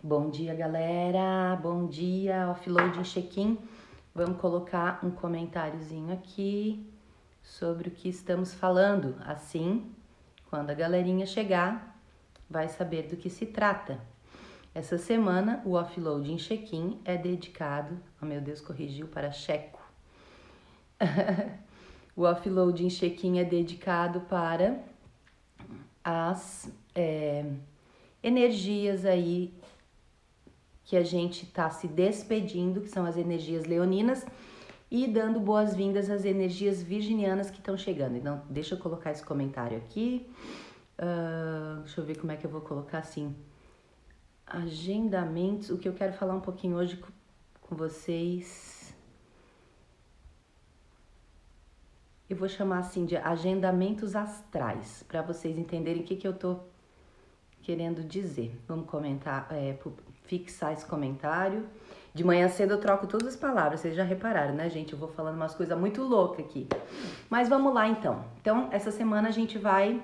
Bom dia, galera! Bom dia, offloading check-in. Vamos colocar um comentáriozinho aqui sobre o que estamos falando. Assim, quando a galerinha chegar, vai saber do que se trata. Essa semana, o offloading check-in é dedicado... Oh, meu Deus, corrigiu para checo. O offloading check-in é dedicado para as energias aí que a gente está se despedindo, que são as energias leoninas, e dando boas-vindas às energias virginianas que estão chegando. Então, deixa eu colocar esse comentário aqui. Deixa eu ver como é que eu vou colocar assim. Agendamentos, o que eu quero falar um pouquinho hoje com vocês. Eu vou chamar assim de agendamentos astrais, para vocês entenderem o que eu tô querendo dizer. Vamos comentar, fixar esse comentário. De manhã cedo eu troco todas as palavras, vocês já repararam, né, gente? Eu vou falando umas coisas muito loucas aqui. Mas vamos lá, então. Então, essa semana a gente vai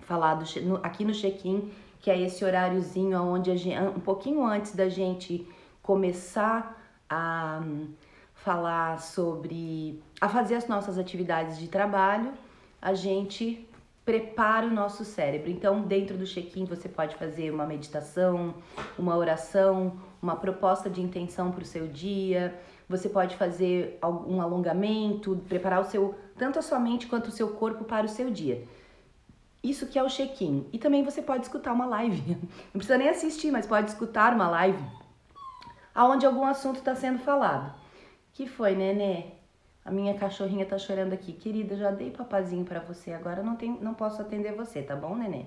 falar aqui no check-in, que é esse horáriozinho onde um pouquinho antes da gente começar a falar a fazer as nossas atividades de trabalho, a gente prepara o nosso cérebro. Então, dentro do check-in, você pode fazer uma meditação, uma oração, uma proposta de intenção para o seu dia. Você pode fazer um alongamento, preparar tanto a sua mente quanto o seu corpo para o seu dia. Isso que é o check-in. E também você pode escutar uma live. Não precisa nem assistir, mas pode escutar uma live onde algum assunto está sendo falado. Que foi, Nenê? A minha cachorrinha tá chorando aqui. Querida, já dei papazinho pra você, agora não posso atender você, tá bom, nenê?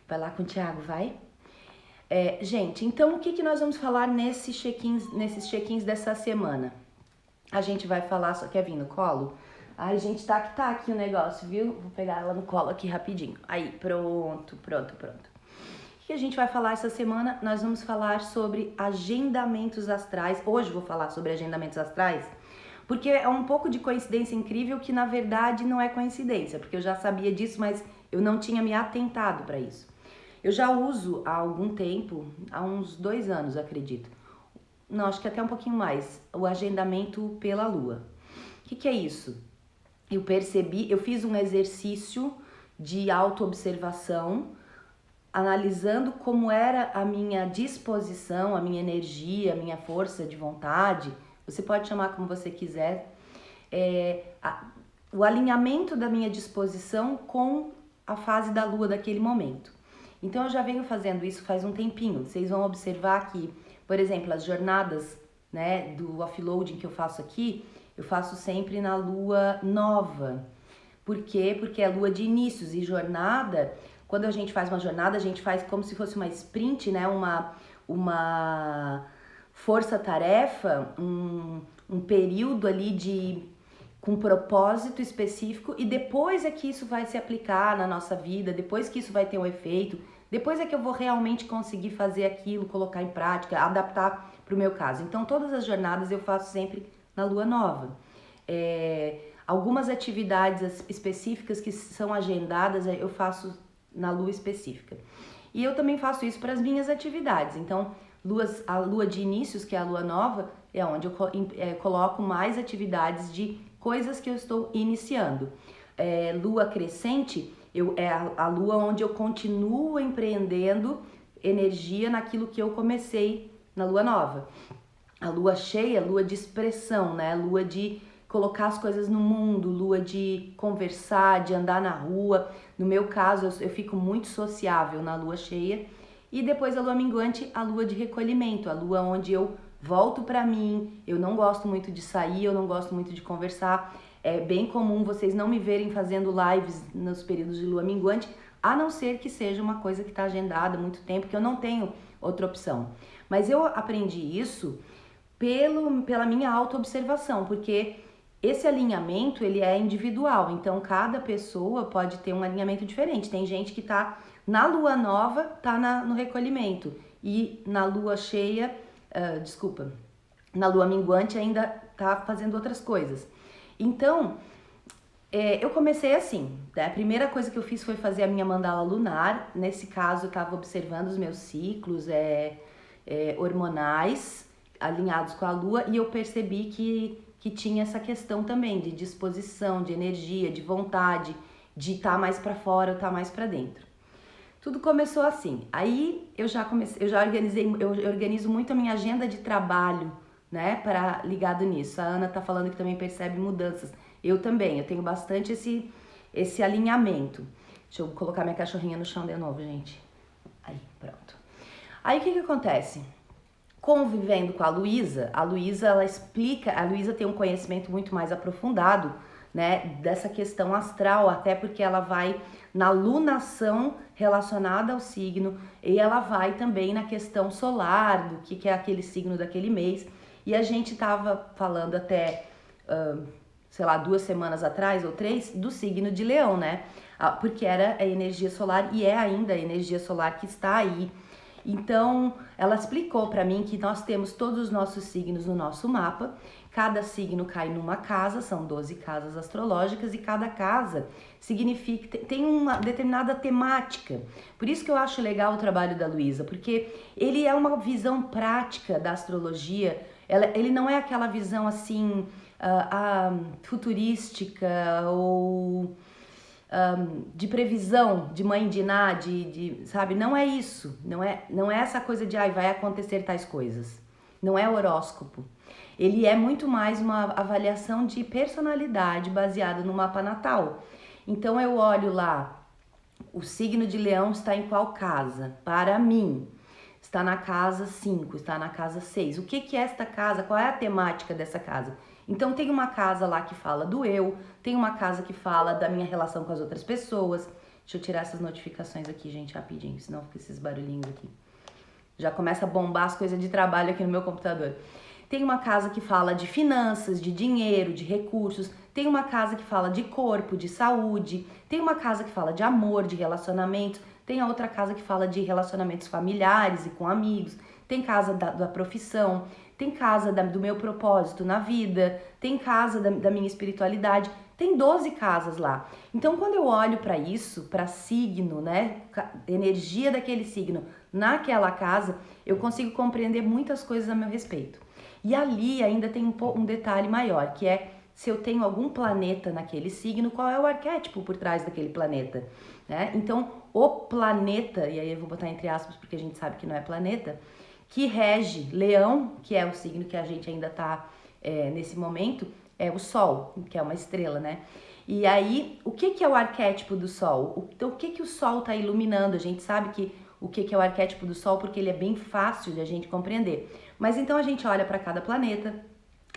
Vai lá com o Thiago, vai? Gente, então o que nós vamos falar nesses check-ins dessa semana? A gente vai falar, só quer vir no colo? Ai, gente, tá aqui o negócio, viu? Vou pegar ela no colo aqui rapidinho. Aí, pronto. O que a gente vai falar essa semana? Nós vamos falar sobre agendamentos astrais. Hoje eu vou falar sobre agendamentos astrais, porque é um pouco de coincidência incrível que na verdade não é coincidência, porque eu já sabia disso, mas eu não tinha me atentado para isso. Eu já uso há algum tempo, há uns 2 anos, acredito. Não, acho que até um pouquinho mais, o agendamento pela lua. O que é isso? Eu fiz um exercício de autoobservação, analisando como era a minha disposição, a minha energia, a minha força de vontade. Você pode chamar como você quiser, o alinhamento da minha disposição com a fase da lua daquele momento. Então eu já venho fazendo isso faz um tempinho. Vocês vão observar que, por exemplo, as jornadas, né, do offloading que eu faço aqui, eu faço sempre na lua nova. Por quê? Porque é lua de inícios e jornada. Quando a gente faz uma jornada, a gente faz como se fosse uma sprint, né, uma força-tarefa, um período ali com propósito específico, e depois é que isso vai se aplicar na nossa vida, depois que isso vai ter um efeito, depois é que eu vou realmente conseguir fazer aquilo, colocar em prática, adaptar para o meu caso. Então, todas as jornadas eu faço sempre na lua nova. Algumas atividades específicas que são agendadas eu faço na lua específica. E eu também faço isso para as minhas atividades. Então, a lua de inícios, que é a lua nova, é onde eu coloco mais atividades de coisas que eu estou iniciando. Lua crescente é a lua onde eu continuo empreendendo energia naquilo que eu comecei na lua nova. A lua cheia, lua de expressão, né? Lua de colocar as coisas no mundo, lua de conversar, de andar na rua. No meu caso, eu fico muito sociável na lua cheia. E depois a lua minguante, a lua de recolhimento, a lua onde eu volto pra mim. Eu não gosto muito de sair, eu não gosto muito de conversar. É bem comum vocês não me verem fazendo lives nos períodos de lua minguante, a não ser que seja uma coisa que está agendada há muito tempo, que eu não tenho outra opção. Mas eu aprendi isso pela minha autoobservação, porque esse alinhamento, ele é individual, então cada pessoa pode ter um alinhamento diferente. Tem gente que tá na lua nova, tá no recolhimento, e na lua cheia, na lua minguante ainda tá fazendo outras coisas. Então, Eu comecei assim, né? A primeira coisa que eu fiz foi fazer a minha mandala lunar. Nesse caso, eu estava observando os meus ciclos hormonais alinhados com a lua e eu percebi que tinha essa questão também de disposição, de energia, de vontade, de estar mais para fora ou estar mais para dentro. Tudo começou assim. Aí eu organizo muito a minha agenda de trabalho, né, para ligado nisso. A Ana tá falando que também percebe mudanças. Eu também, eu tenho bastante esse alinhamento. Deixa eu colocar minha cachorrinha no chão de novo, gente. Aí, pronto. Aí o que acontece? Convivendo com a Luísa ela explica, a Luísa tem um conhecimento muito mais aprofundado, né, dessa questão astral, até porque ela vai na lunação relacionada ao signo e ela vai também na questão solar, do que é aquele signo daquele mês. E a gente tava falando até, sei lá, 2 semanas atrás ou 3, do signo de Leão, né? Porque era a energia solar e é ainda a energia solar que está aí. Então, ela explicou para mim que nós temos todos os nossos signos no nosso mapa. Cada signo cai numa casa, são 12 casas astrológicas e cada casa significa tem uma determinada temática. Por isso que eu acho legal o trabalho da Luísa, porque ele é uma visão prática da astrologia. Ele não é aquela visão assim futurística ou de previsão, de mãe de Ná, sabe? Não é isso. Não é essa coisa de vai acontecer tais coisas. Não é horóscopo. Ele é muito mais uma avaliação de personalidade baseada no mapa natal. Então eu olho lá, o signo de Leão está em qual casa? Para mim, está na casa 5, está na casa 6. O que é esta casa? Qual é a temática dessa casa? Então tem uma casa lá que fala do eu, tem uma casa que fala da minha relação com as outras pessoas. Deixa eu tirar essas notificações aqui, gente, rapidinho, senão fica esses barulhinhos aqui. Já começa a bombar as coisas de trabalho aqui no meu computador. Tem uma casa que fala de finanças, de dinheiro, de recursos. Tem uma casa que fala de corpo, de saúde. Tem uma casa que fala de amor, de relacionamentos. Tem a outra casa que fala de relacionamentos familiares e com amigos. Tem casa da profissão. Tem casa do meu propósito na vida. Tem casa da minha espiritualidade. Tem 12 casas lá. Então, quando eu olho para isso, para signo, né, energia daquele signo naquela casa, eu consigo compreender muitas coisas a meu respeito. E ali ainda tem um detalhe maior, que é se eu tenho algum planeta naquele signo, qual é o arquétipo por trás daquele planeta, né? Então, o planeta, e aí eu vou botar entre aspas porque a gente sabe que não é planeta, que rege Leão, que é o signo que a gente ainda tá nesse momento, é o Sol, que é uma estrela, né? E aí, o que é o arquétipo do Sol? Então, o que o Sol tá iluminando? A gente sabe que o que é o arquétipo do Sol porque ele é bem fácil de a gente compreender. Mas então a gente olha para cada planeta,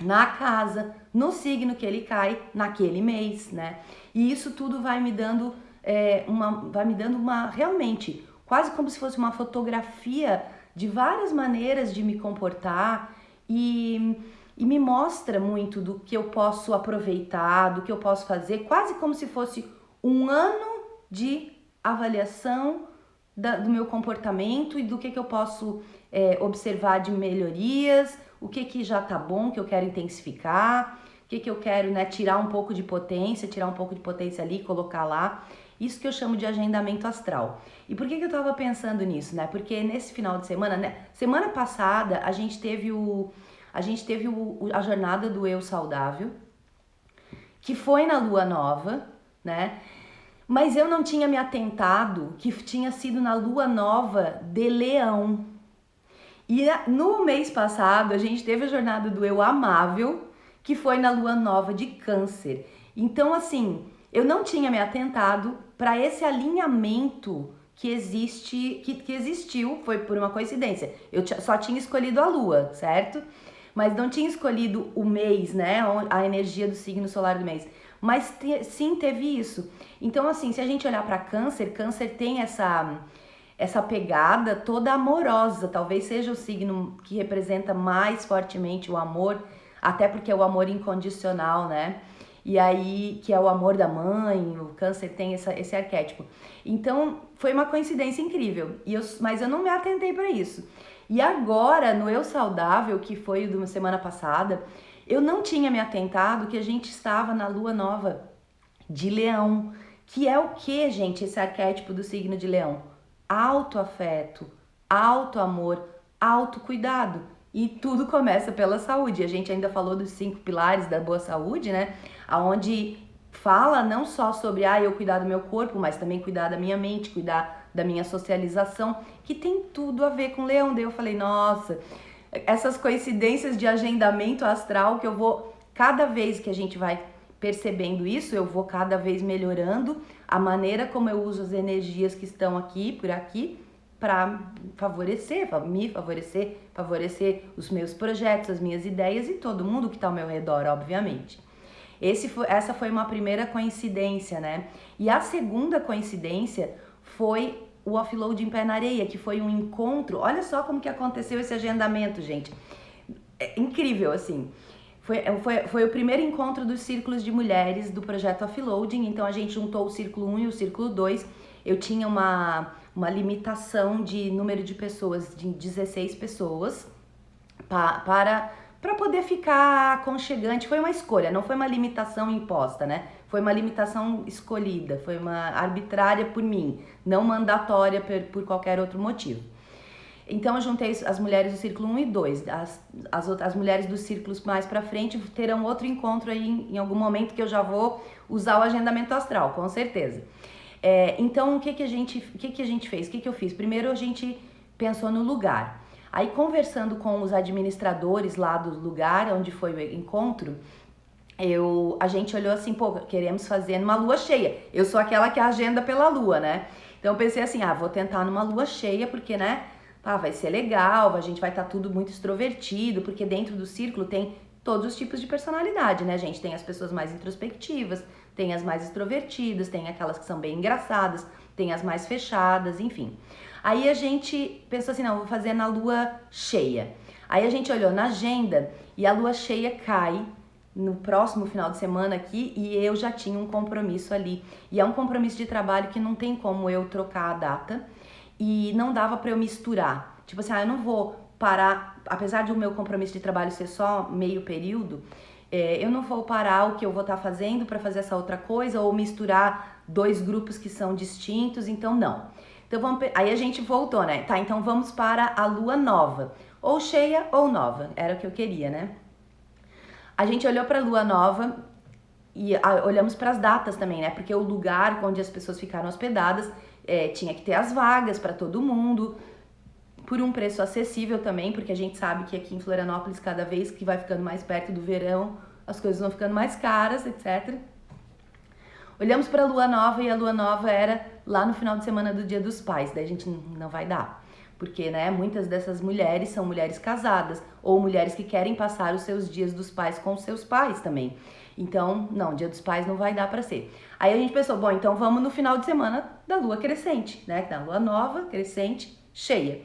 na casa, no signo que ele cai, naquele mês, né? E isso tudo vai me dando uma realmente, quase como se fosse uma fotografia de várias maneiras de me comportar e me mostra muito do que eu posso aproveitar, do que eu posso fazer, quase como se fosse um ano de avaliação do meu comportamento e do que eu posso observar de melhorias, o que já tá bom, que eu quero intensificar, o que eu quero, né, tirar um pouco de potência ali, colocar lá. Isso que eu chamo de agendamento astral. E por que eu tava pensando nisso, né? Porque nesse final de semana, né, semana passada, a gente teve a jornada do eu saudável, que foi na lua nova, né? Mas eu não tinha me atentado que tinha sido na lua nova de Leão. E no mês passado a gente teve a jornada do eu amável, que foi na lua nova de Câncer. Então, assim, eu não tinha me atentado para esse alinhamento que existiu, foi por uma coincidência. Eu só tinha escolhido a lua, certo? Mas não tinha escolhido o mês, né? A energia do signo solar do mês. Mas sim, teve isso. Então, assim, se a gente olhar para Câncer tem essa pegada toda amorosa. Talvez seja o signo que representa mais fortemente o amor, até porque é o amor incondicional, né? E aí, que é o amor da mãe, o Câncer tem esse arquétipo. Então, foi uma coincidência incrível. Mas eu não me atentei para isso. E agora, no Eu Saudável, que foi de uma semana passada, eu não tinha me atentado que a gente estava na lua nova de Leão, que é o que, gente, esse arquétipo do signo de Leão? Autoafeto, autoamor, autocuidado. E tudo começa pela saúde. A gente ainda falou dos 5 pilares da boa saúde, né? Onde fala não só sobre eu cuidar do meu corpo, mas também cuidar da minha mente, cuidar da minha socialização, que tem tudo a ver com Leão. Daí eu falei, nossa, essas coincidências de agendamento astral que eu vou, cada vez que a gente vai percebendo isso, eu vou cada vez melhorando a maneira como eu uso as energias que estão aqui, por aqui, para me favorecer os meus projetos, as minhas ideias e todo mundo que está ao meu redor, obviamente. Essa foi uma primeira coincidência, né? E a segunda coincidência foi o offload em pé na areia, que foi um encontro. Olha só como que aconteceu esse agendamento, gente. É incrível, assim. Foi o primeiro encontro dos círculos de mulheres do projeto Offloading, então a gente juntou o círculo 1 e o círculo 2. Eu tinha uma limitação de número de pessoas, de 16 pessoas, para poder ficar aconchegante. Foi uma escolha, não foi uma limitação imposta, né? Foi uma limitação escolhida, foi uma arbitrária por mim, não mandatória por qualquer outro motivo. Então eu juntei as mulheres do círculo 1 e 2, as mulheres dos círculos mais pra frente terão outro encontro aí em algum momento que eu já vou usar o agendamento astral, com certeza. Então o que a gente fez? O que eu fiz? Primeiro a gente pensou no lugar. Aí conversando com os administradores lá do lugar onde foi o encontro, a gente olhou assim, pô, queremos fazer numa lua cheia. Eu sou aquela que agenda pela lua, né? Então eu pensei assim, vou tentar numa lua cheia, porque, né, vai ser legal, a gente vai estar tudo muito extrovertido, porque dentro do círculo tem todos os tipos de personalidade, né, gente? Tem as pessoas mais introspectivas, tem as mais extrovertidas, tem aquelas que são bem engraçadas, tem as mais fechadas, enfim. Aí a gente pensou assim, não, vou fazer na lua cheia. Aí a gente olhou na agenda e a lua cheia cai no próximo final de semana aqui e eu já tinha um compromisso ali. E é um compromisso de trabalho que não tem como eu trocar a data e não dava pra eu misturar. Tipo assim, eu não vou parar, apesar de o meu compromisso de trabalho ser só meio período, eu não vou parar o que eu vou estar fazendo para fazer essa outra coisa ou misturar 2 grupos que são distintos, então não. Então aí a gente voltou, né? Tá, então vamos para a lua nova, ou cheia ou nova, era o que eu queria, né? A gente olhou para a lua nova e olhamos para as datas também, né? Porque o lugar onde as pessoas ficaram hospedadas tinha que ter as vagas para todo mundo, por um preço acessível também, porque a gente sabe que aqui em Florianópolis, cada vez que vai ficando mais perto do verão, as coisas vão ficando mais caras, etc. Olhamos para a lua nova e a lua nova era lá no final de semana do Dia dos Pais, daí a gente não vai dar. Porque, né, muitas dessas mulheres são mulheres casadas ou mulheres que querem passar os seus dias dos pais com os seus pais também. Então, não, Dia dos Pais não vai dar para ser. Aí a gente pensou, bom, então vamos no final de semana da lua crescente, né, da lua nova, crescente, cheia.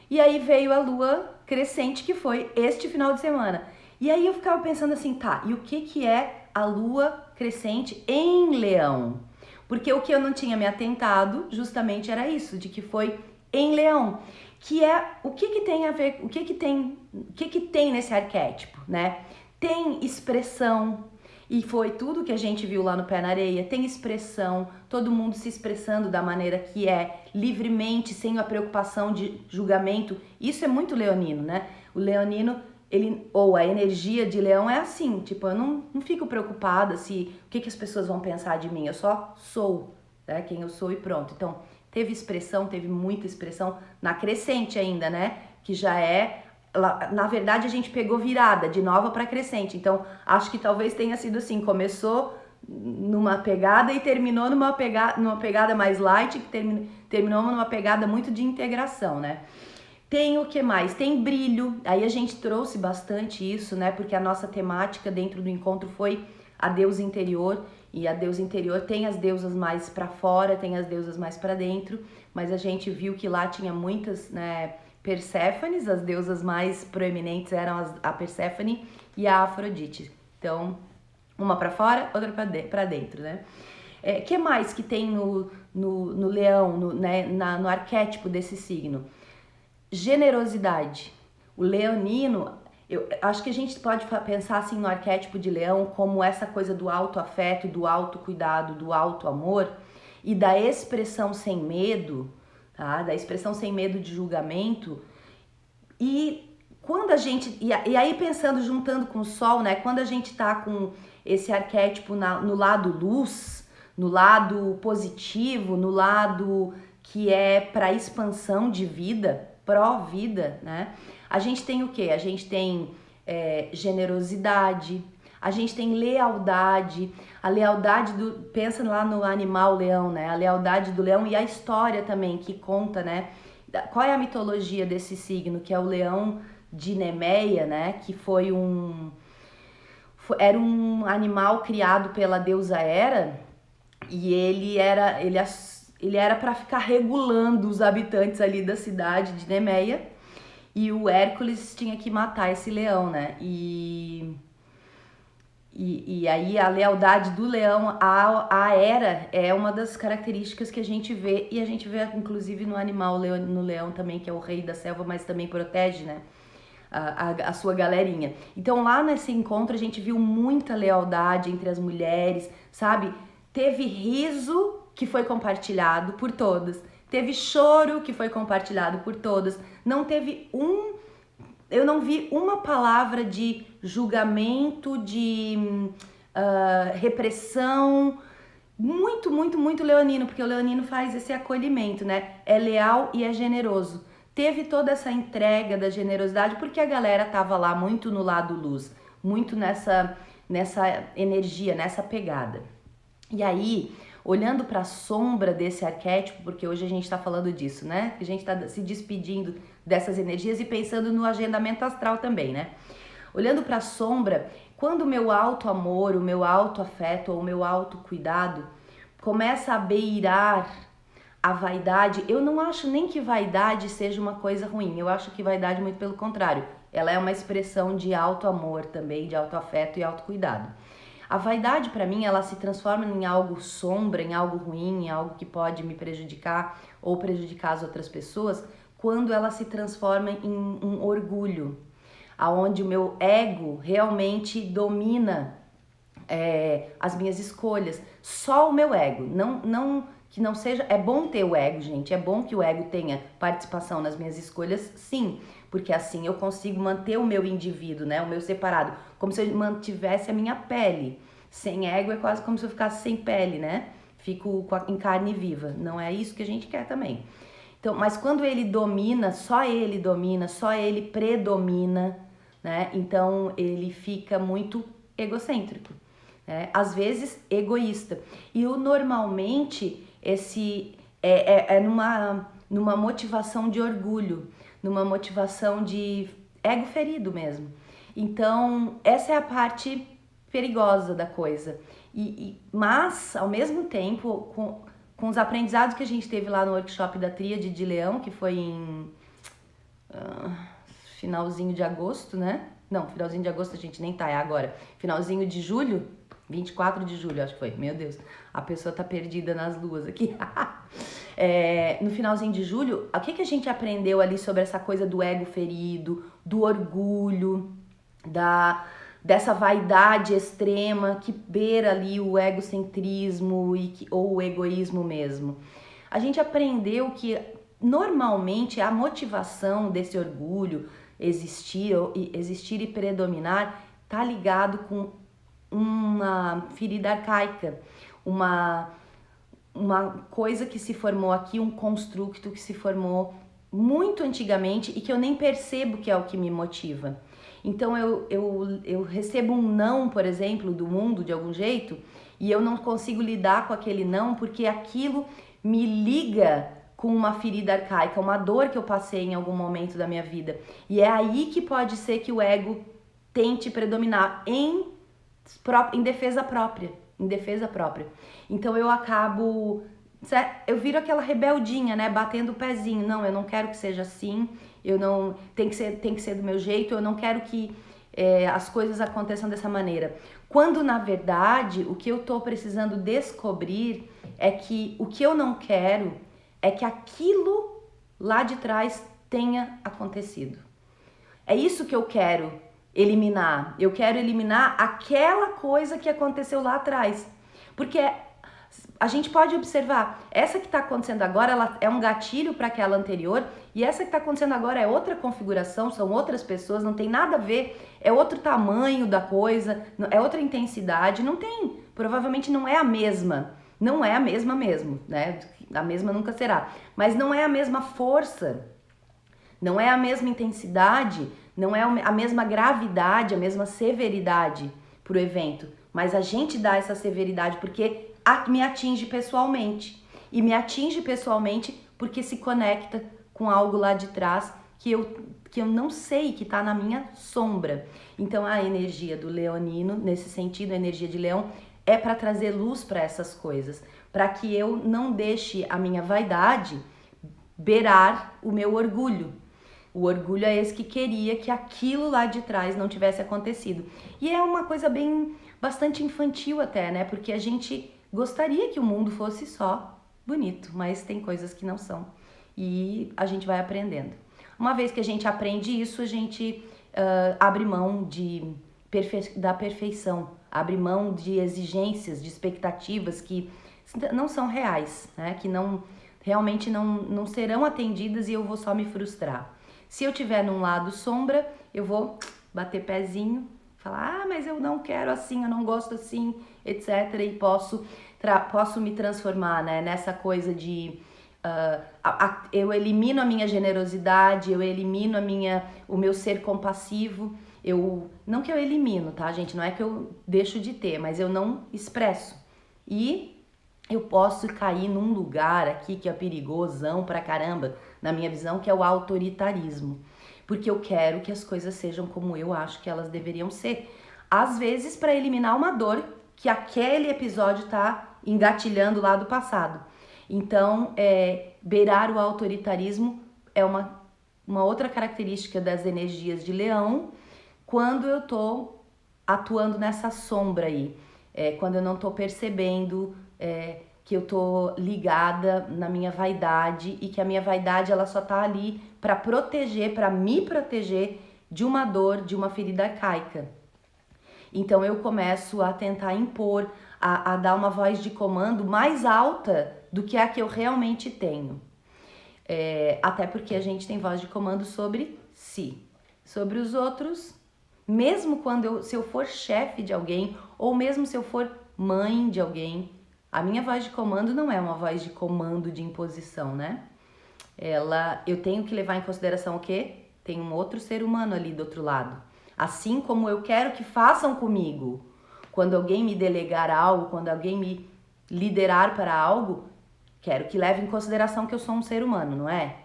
E aí veio a lua crescente, que foi este final de semana. E aí eu ficava pensando assim, tá, e o que é a lua crescente em Leão? Porque o que eu não tinha me atentado justamente era isso, de que foi em Leão, que é o que tem a ver, o que tem nesse arquétipo, né? Tem expressão, e foi tudo que a gente viu lá no Pé na Areia, tem expressão, todo mundo se expressando da maneira que é, livremente, sem a preocupação de julgamento. Isso é muito leonino, né? O leonino, ou a energia de Leão é assim, tipo, eu não fico preocupada se o que as pessoas vão pensar de mim, eu só sou, né? Quem eu sou e pronto. Então, teve expressão, teve muita expressão na crescente ainda, né? Que já é, na verdade a gente pegou virada de nova para crescente. Então, acho que talvez tenha sido assim, começou numa pegada e terminou numa pegada mais light, que terminou numa pegada muito de integração, né? Tem o que mais? Tem brilho. Aí a gente trouxe bastante isso, né? Porque a nossa temática dentro do encontro foi a deusa interior. E a deusa interior tem as deusas mais para fora, tem as deusas mais para dentro, mas a gente viu que lá tinha muitas, né, Perséphones, as deusas mais proeminentes eram a Perséfone e a Afrodite. Então, uma para fora, outra para dentro, né? Que mais que tem no leão, no arquétipo desse signo? Generosidade. O leonino Eu acho que a gente pode pensar assim no arquétipo de leão como essa coisa do autoafeto, do autocuidado, do autoamor e da expressão sem medo, tá? Da expressão sem medo de julgamento. E quando a gente. E aí pensando, juntando com o sol, né? Quando a gente tá com esse arquétipo no lado luz, no lado positivo, no lado que é para expansão de vida, pró-vida, né? A gente tem o quê? A gente tem generosidade, a gente tem lealdade, a lealdade do. Pensa lá no animal leão, né? A lealdade do leão e a história também que conta, né? Qual é a mitologia desse signo? Que é o leão de Nemeia, né? Que era um animal criado pela deusa Hera e ele era para ficar regulando os habitantes ali da cidade de Nemeia e o Hércules tinha que matar esse leão, né? E aí a lealdade do leão à Hera é uma das características que a gente vê, e a gente vê inclusive no animal, no leão também, que é o rei da selva, mas também protege, né, a sua galerinha. Então lá nesse encontro a gente viu muita lealdade entre as mulheres, sabe? Teve riso que foi compartilhado por todas, teve choro que foi compartilhado por todas, eu não vi uma palavra de julgamento, de repressão. Muito, muito, muito leonino, porque o leonino faz esse acolhimento, né? É leal e é generoso. Teve toda essa entrega da generosidade, porque a galera tava lá muito no lado luz, muito nessa energia, nessa pegada. E aí, olhando para a sombra desse arquétipo, porque hoje a gente está falando disso, né? A gente está se despedindo dessas energias e pensando no agendamento astral também, né? Olhando para a sombra, quando o meu auto-amor, o meu auto-afeto ou o meu auto-cuidado começa a beirar a vaidade, eu não acho nem que vaidade seja uma coisa ruim, eu acho que vaidade, muito pelo contrário, ela é uma expressão de auto-amor também, de auto-afeto e auto-cuidado. A vaidade, para mim, ela se transforma em algo sombra, em algo ruim, em algo que pode me prejudicar ou prejudicar as outras pessoas, quando ela se transforma em um orgulho, aonde o meu ego realmente domina as minhas escolhas. Só o meu ego, não que não seja. É bom ter o ego, gente. É bom que o ego tenha participação nas minhas escolhas, sim, porque assim eu consigo manter o meu indivíduo, né? O meu separado, como se eu mantivesse a minha pele. Sem ego é quase como se eu ficasse sem pele, né? Fico em carne viva. Não é isso que a gente quer também. Então, mas quando ele domina, só ele predomina, né? Então ele fica muito egocêntrico, né? Às vezes egoísta. E o normalmente esse é numa motivação de orgulho, numa motivação de ego ferido mesmo. Então, essa é a parte perigosa da coisa. Mas, ao mesmo tempo, com os aprendizados que a gente teve lá no workshop da Tríade de Leão, que foi em finalzinho de agosto, né? Não, finalzinho de agosto a gente nem tá, é agora. Finalzinho de julho, 24 de julho, acho que foi. Meu Deus, a pessoa tá perdida nas luas aqui. No finalzinho de julho, o que a gente aprendeu ali sobre essa coisa do ego ferido, do orgulho, dessa vaidade extrema que beira ali o egocentrismo ou o egoísmo mesmo? A gente aprendeu que normalmente a motivação desse orgulho existir e predominar tá ligado com uma ferida arcaica, uma coisa que se formou aqui, um construto que se formou muito antigamente e que eu nem percebo que é o que me motiva. Então eu recebo um não, por exemplo, do mundo de algum jeito e eu não consigo lidar com aquele não porque aquilo me liga com uma ferida arcaica, uma dor que eu passei em algum momento da minha vida. E é aí que pode ser que o ego tente predominar em defesa própria. Então eu acabo... Eu viro aquela rebeldinha, né? Batendo o pezinho. Não, eu não quero que seja assim. Eu não... Tem que ser do meu jeito. Eu não quero que as coisas aconteçam dessa maneira. Quando, na verdade, o que eu tô precisando descobrir é que o que eu não quero é que aquilo lá de trás tenha acontecido. É isso que eu quero eliminar. Eu quero eliminar aquela coisa que aconteceu lá atrás. Porque a gente pode observar, essa que está acontecendo agora, ela é um gatilho para aquela anterior, e essa que está acontecendo agora é outra configuração, são outras pessoas, não tem nada a ver, é outro tamanho da coisa, é outra intensidade, não tem, provavelmente não é a mesma, não é a mesma mesmo, né? A mesma nunca será, mas não é a mesma força, não é a mesma intensidade, não é a mesma gravidade, a mesma severidade pro evento, mas a gente dá essa severidade porque me atinge pessoalmente. E me atinge pessoalmente porque se conecta com algo lá de trás que eu não sei, que tá na minha sombra. Então a energia do leonino, nesse sentido, a energia de leão, é para trazer luz para essas coisas, para que eu não deixe a minha vaidade beirar o meu orgulho. O orgulho é esse que queria que aquilo lá de trás não tivesse acontecido. E é uma coisa bastante infantil até, né? Porque a gente gostaria que o mundo fosse só bonito, mas tem coisas que não são. E a gente vai aprendendo. Uma vez que a gente aprende isso, a gente abre mão da perfeição, abre mão de exigências, de expectativas que não são reais, né? Que realmente não serão atendidas e eu vou só me frustrar. Se eu tiver num lado sombra, eu vou bater pezinho, falar, mas eu não quero assim, eu não gosto assim, etc. E posso me transformar, né, nessa coisa de eu elimino a minha generosidade, eu elimino o meu ser compassivo. Não que eu elimino, tá, gente? Não é que eu deixo de ter, mas eu não expresso. E eu posso cair num lugar aqui que é perigosão pra caramba, na minha visão, que é o autoritarismo. Porque eu quero que as coisas sejam como eu acho que elas deveriam ser. Às vezes para eliminar uma dor que aquele episódio tá engatilhando lá do passado. Então, beirar o autoritarismo é uma outra característica das energias de leão quando eu tô atuando nessa sombra aí. Quando eu não tô percebendo que eu tô ligada na minha vaidade e que a minha vaidade ela só tá ali para me proteger de uma dor, de uma ferida arcaica. Então eu começo a tentar impor, a dar uma voz de comando mais alta do que a que eu realmente tenho. Até porque a gente tem voz de comando sobre si. Sobre os outros, mesmo se eu for chefe de alguém, ou mesmo se eu for mãe de alguém, a minha voz de comando não é uma voz de comando de imposição, né? Eu tenho que levar em consideração o quê? Tem um outro ser humano ali do outro lado. Assim como eu quero que façam comigo. Quando alguém me delegar algo, quando alguém me liderar para algo, quero que leve em consideração que eu sou um ser humano, não é?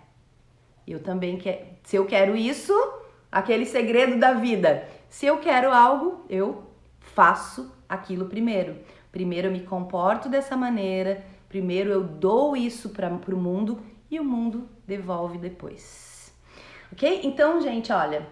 Eu também quero. Se eu quero isso, aquele segredo da vida. Se eu quero algo, eu faço aquilo primeiro. Primeiro eu me comporto dessa maneira, primeiro eu dou isso para o mundo e o mundo devolve depois. Ok? Então, gente, olha,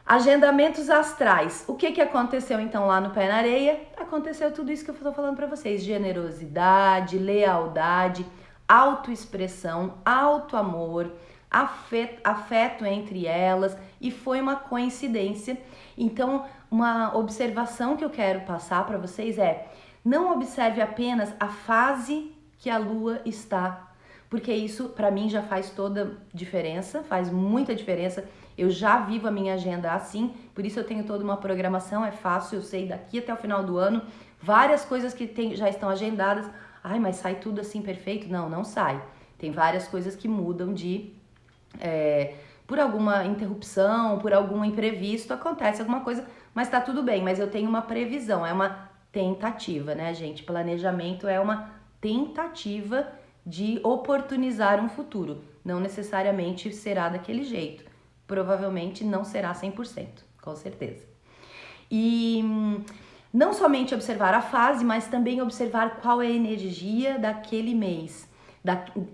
agendamentos astrais. O que aconteceu então lá no Pé na Areia? Aconteceu tudo isso que eu estou falando para vocês. Generosidade, lealdade, autoexpressão, autoamor, afeto entre elas, e foi uma coincidência. Então, uma observação que eu quero passar para vocês não observe apenas a fase que a Lua está, porque isso para mim já faz toda diferença, faz muita diferença. Eu já vivo a minha agenda assim, por isso eu tenho toda uma programação, é fácil, eu sei daqui até o final do ano, várias coisas que já estão agendadas. Ai, mas sai tudo assim perfeito? Não sai. Tem várias coisas que mudam por alguma interrupção, por algum imprevisto, acontece alguma coisa, mas tá tudo bem. Mas eu tenho uma previsão, é uma tentativa, né, gente? Planejamento é uma tentativa de oportunizar um futuro. Não necessariamente será daquele jeito. Provavelmente não será 100%, com certeza. E não somente observar a fase, mas também observar qual é a energia daquele mês,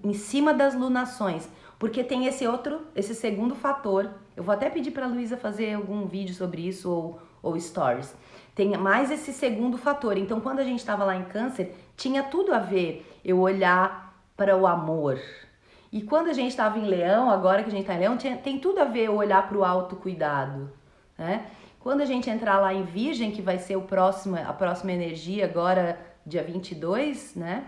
em cima das lunações. Porque tem esse segundo fator. Eu vou até pedir para a Luísa fazer algum vídeo sobre isso ou stories. Tem mais esse segundo fator. Então, quando a gente estava lá em Câncer, tinha tudo a ver eu olhar para o amor. E quando a gente estava em Leão, agora que a gente está em Leão, tem tudo a ver eu olhar para o autocuidado, né? Quando a gente entrar lá em Virgem, que vai ser a próxima energia agora, dia 22, né?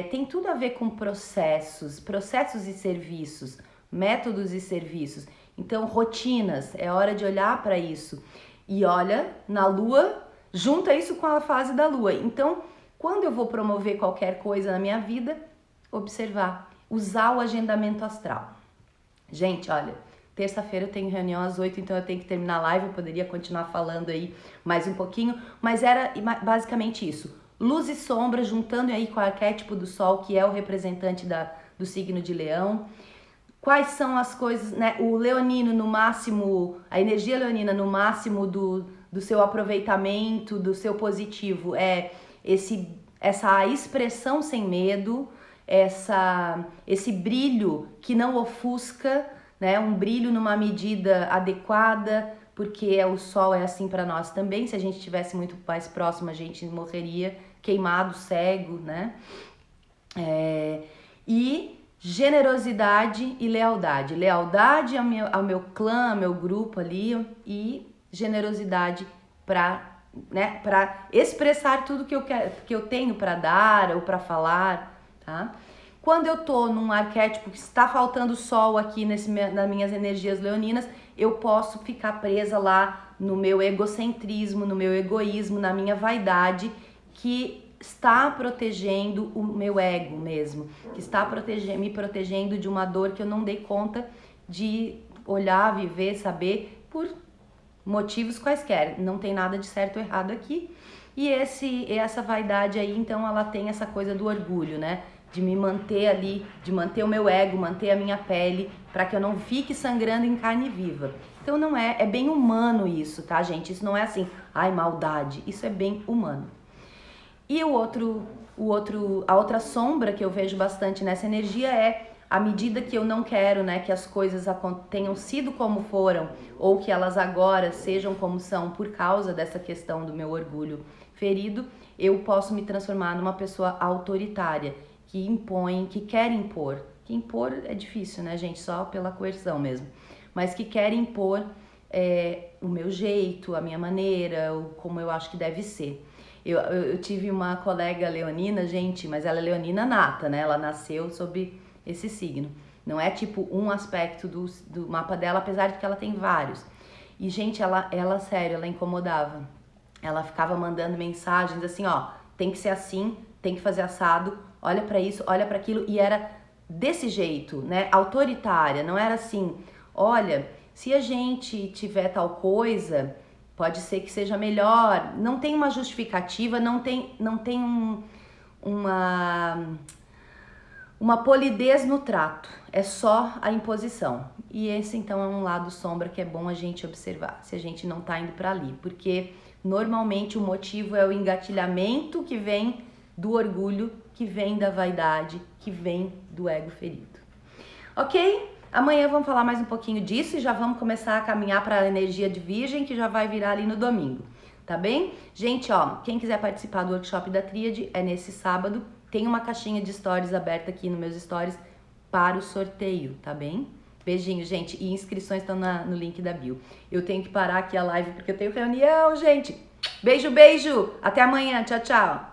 Tem tudo a ver com processos e serviços, métodos e serviços. Então, rotinas, é hora de olhar para isso. E olha, na Lua, junta isso com a fase da Lua. Então, quando eu vou promover qualquer coisa na minha vida, observar, usar o agendamento astral. Gente, olha, terça-feira eu tenho reunião às 8, então eu tenho que terminar a live, eu poderia continuar falando aí mais um pouquinho, mas era basicamente isso. Luz e sombra, juntando aí com o arquétipo do Sol, que é o representante do signo de Leão. Quais são as coisas, né? O leonino no máximo, a energia leonina no máximo do seu aproveitamento, do seu positivo, é essa expressão sem medo, esse brilho que não ofusca, né? Um brilho numa medida adequada, porque o Sol é assim para nós também. Se a gente estivesse muito mais próximo, a gente morreria queimado, cego, né? E generosidade e lealdade. Lealdade ao meu clã, ao meu grupo ali, e generosidade para expressar tudo que eu tenho para dar ou para falar, tá? Quando eu tô num arquétipo que está faltando sol aqui nas minhas energias leoninas, eu posso ficar presa lá no meu egocentrismo, no meu egoísmo, na minha vaidade, que está protegendo o meu ego mesmo, que está me protegendo de uma dor que eu não dei conta de olhar, viver, saber, por motivos quaisquer. Não tem nada de certo ou errado aqui. E essa vaidade aí, então, ela tem essa coisa do orgulho, né? De me manter ali, de manter o meu ego, manter a minha pele, para que eu não fique sangrando em carne viva. Então não é bem humano isso, tá, gente? Isso não é assim, ai, maldade. Isso é bem humano. E a outra sombra que eu vejo bastante nessa energia é à medida que eu não quero, né, que as coisas tenham sido como foram, ou que elas agora sejam como são por causa dessa questão do meu orgulho ferido, eu posso me transformar numa pessoa autoritária, que impõe, que quer impor. Que impor é difícil, né, gente? Só pela coerção mesmo. Mas que quer impor o meu jeito, a minha maneira, como eu acho que deve ser. Eu tive uma colega leonina, gente, mas ela é leonina nata, né? Ela nasceu sob esse signo. Não é tipo um aspecto do mapa dela, apesar de que ela tem vários. E, gente, sério, ela incomodava. Ela ficava mandando mensagens assim, ó, tem que ser assim, tem que fazer assado, olha pra isso, olha pra aquilo. E era desse jeito, né? Autoritária, não era assim, olha, se a gente tiver tal coisa, pode ser que seja melhor. Não tem uma justificativa, não tem uma polidez no trato. É só a imposição. E esse, então, é um lado sombra que é bom a gente observar, se a gente não tá indo para ali. Porque, normalmente, o motivo é o engatilhamento que vem do orgulho, que vem da vaidade, que vem do ego ferido. Ok? Amanhã vamos falar mais um pouquinho disso e já vamos começar a caminhar para a energia de Virgem, que já vai virar ali no domingo, tá bem? Gente, ó, quem quiser participar do workshop da Tríade é nesse sábado. Tem uma caixinha de stories aberta aqui nos meus stories para o sorteio, tá bem? Beijinho, gente, e inscrições estão no link da bio. Eu tenho que parar aqui a live porque eu tenho reunião, gente. Beijo, beijo! Até amanhã, tchau, tchau!